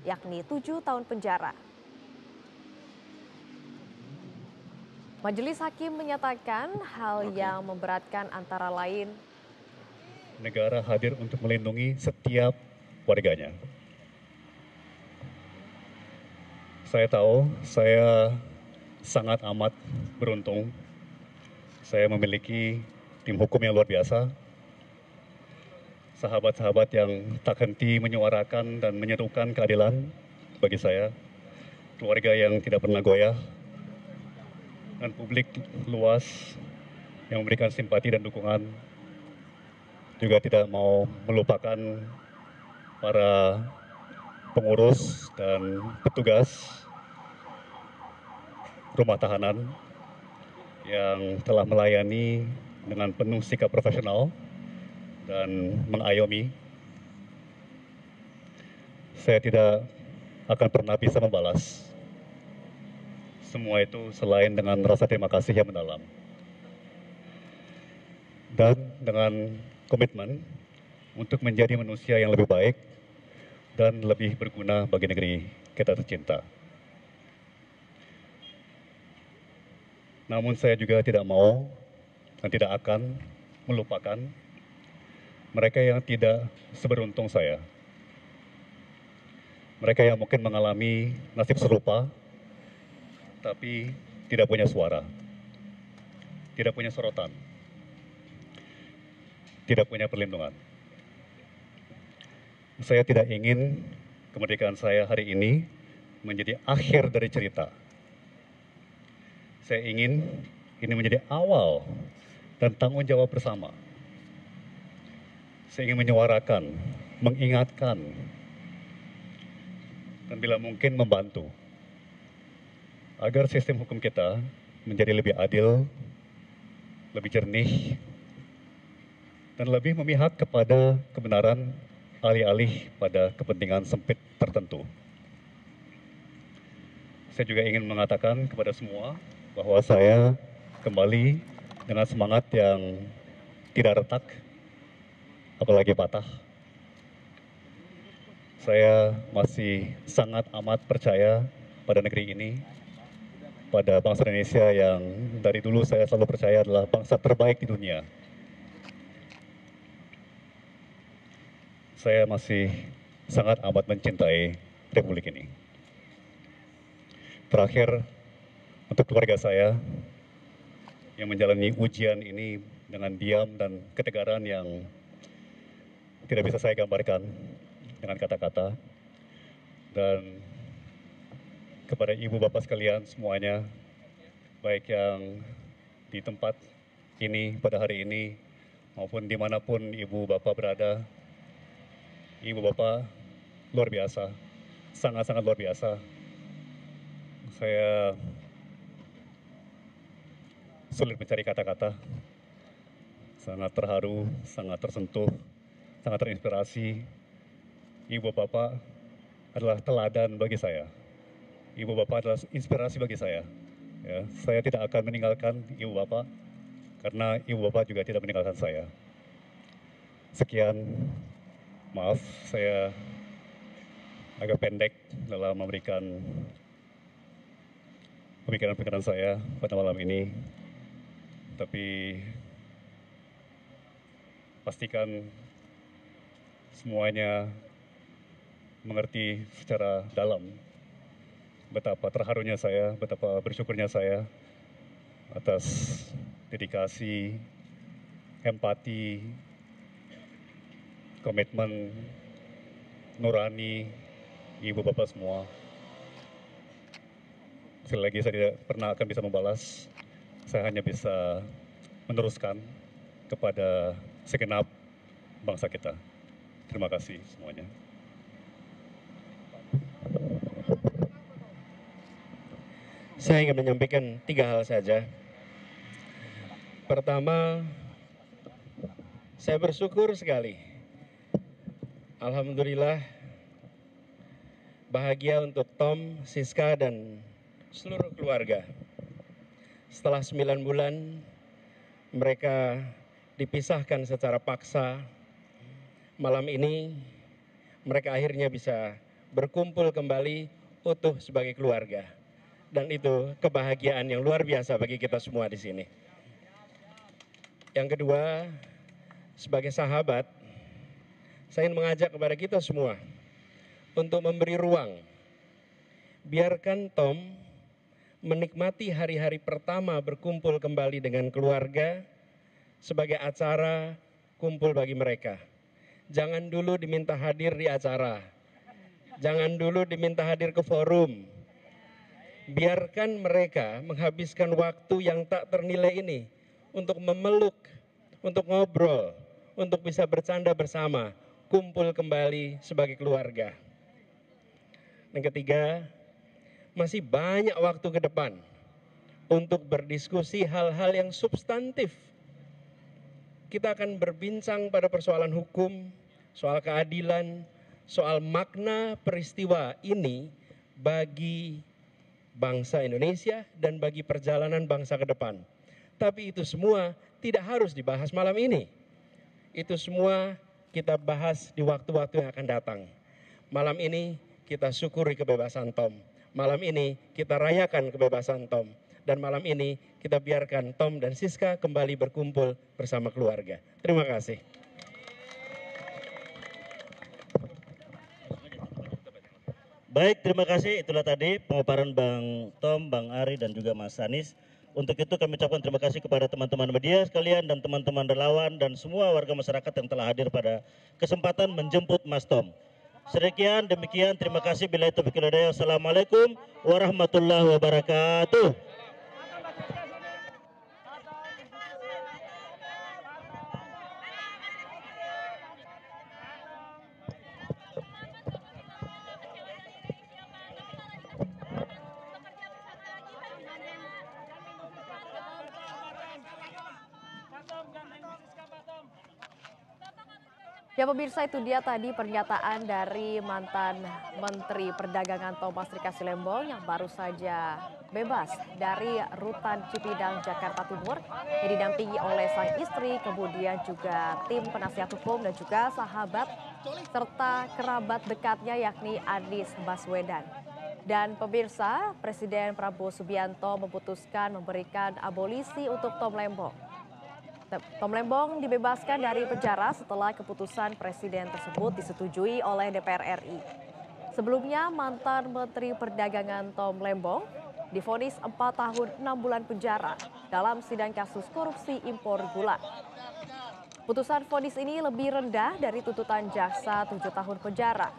yakni 7 tahun penjara. Majelis Hakim menyatakan hal yang memberatkan antara lain negara hadir untuk melindungi setiap warganya. Saya tahu saya sangat amat beruntung. Saya memiliki tim hukum yang luar biasa. Sahabat-sahabat yang tak henti menyuarakan dan menyerukan keadilan bagi saya. Keluarga yang tidak pernah goyah. Dan publik luas yang memberikan simpati dan dukungan. Juga tidak mau melupakan para pengurus dan petugas rumah tahanan yang telah melayani dengan penuh sikap profesional dan mengayomi. Saya tidak akan pernah bisa membalas semua itu selain dengan rasa terima kasih yang mendalam. Dan dengan komitmen untuk menjadi manusia yang lebih baik dan lebih berguna bagi negeri kita tercinta. Namun saya juga tidak mau dan tidak akan melupakan mereka yang tidak seberuntung saya. Mereka yang mungkin mengalami nasib serupa, tapi tidak punya suara, tidak punya sorotan, tidak punya perlindungan. Saya tidak ingin kemerdekaan saya hari ini menjadi akhir dari cerita. Saya ingin ini menjadi awal dan tanggung jawab bersama. Saya ingin menyuarakan, mengingatkan, dan bila mungkin membantu agar sistem hukum kita menjadi lebih adil, lebih jernih, dan lebih memihak kepada kebenaran alih-alih pada kepentingan sempit tertentu. Saya juga ingin mengatakan kepada semua bahwa saya kembali dengan semangat yang tidak retak, apalagi patah. Saya masih sangat amat percaya pada negeri ini, pada bangsa Indonesia yang dari dulu saya selalu percaya adalah bangsa terbaik di dunia. Saya masih sangat amat mencintai Republik ini. Terakhir, untuk keluarga saya yang menjalani ujian ini dengan diam dan ketegaran yang tidak bisa saya gambarkan dengan kata-kata. Dan kepada ibu bapak sekalian semuanya, baik yang di tempat ini pada hari ini maupun dimanapun ibu bapak berada, ibu bapak luar biasa, sangat-sangat luar biasa. Saya sulit mencari kata-kata, sangat terharu, sangat tersentuh, sangat terinspirasi. Ibu bapak adalah teladan bagi saya. Ibu bapak adalah inspirasi bagi saya. Ya, saya tidak akan meninggalkan ibu bapak karena ibu bapak juga tidak meninggalkan saya. Sekian, maaf saya agak pendek dalam memberikan pemikiran-pemikiran saya pada malam ini. Tapi pastikan semuanya mengerti secara dalam betapa terharunya saya, betapa bersyukurnya saya atas dedikasi, empati, komitmen, nurani ibu bapak semua. Sekali lagi saya tidak pernah akan bisa membalas, saya hanya bisa meneruskan kepada segenap bangsa kita. Terima kasih semuanya. Saya ingin menyampaikan 3 hal saja. Pertama, saya bersyukur sekali. Alhamdulillah, bahagia untuk Tom, Siska, dan seluruh keluarga. Setelah 9 bulan, mereka dipisahkan secara paksa. Malam ini, mereka akhirnya bisa berkumpul kembali utuh sebagai keluarga. Dan itu kebahagiaan yang luar biasa bagi kita semua di sini. Yang kedua, sebagai sahabat, saya ingin mengajak kepada kita semua untuk memberi ruang. Biarkan Tom menikmati hari-hari pertama berkumpul kembali dengan keluarga sebagai acara kumpul bagi mereka. Jangan dulu diminta hadir di acara. Jangan dulu diminta hadir ke forum. Biarkan mereka menghabiskan waktu yang tak ternilai ini untuk memeluk, untuk ngobrol, untuk bisa bercanda bersama, kumpul kembali sebagai keluarga. Yang ketiga, masih banyak waktu ke depan untuk berdiskusi hal-hal yang substantif. Kita akan berbincang pada persoalan hukum, soal keadilan, soal makna peristiwa ini bagi bangsa Indonesia dan bagi perjalanan bangsa ke depan. Tapi itu semua tidak harus dibahas malam ini. Itu semua kita bahas di waktu-waktu yang akan datang. Malam ini kita syukuri kebebasan Tom. Malam ini kita rayakan kebebasan Tom. Dan malam ini kita biarkan Tom dan Siska kembali berkumpul bersama keluarga. Terima kasih. Baik, terima kasih. Itulah tadi pemaparan Bang Tom, Bang Ari, dan juga Mas Anies. Untuk itu kami ucapkan terima kasih kepada teman-teman media sekalian dan teman-teman relawan dan semua warga masyarakat yang telah hadir pada kesempatan menjemput Mas Tom. Sekian, demikian, terima kasih. Billahi taufiq wal hidayah. Wassalamualaikum warahmatullahi wabarakatuh. Ya pemirsa, itu dia tadi pernyataan dari mantan Menteri Perdagangan Thomas Rika Silembong yang baru saja bebas dari Rutan Cipinang, Jakarta Timur yang didampingi oleh sang istri, kemudian juga tim penasihat hukum dan juga sahabat serta kerabat dekatnya yakni Anies Baswedan. Dan pemirsa, Presiden Prabowo Subianto memutuskan memberikan abolisi untuk Tom Lembong. Tom Lembong dibebaskan dari penjara setelah keputusan presiden tersebut disetujui oleh DPR RI. Sebelumnya mantan Menteri Perdagangan Tom Lembong divonis 4 tahun 6 bulan penjara dalam sidang kasus korupsi impor gula. Putusan vonis ini lebih rendah dari tuntutan jaksa 7 tahun penjara.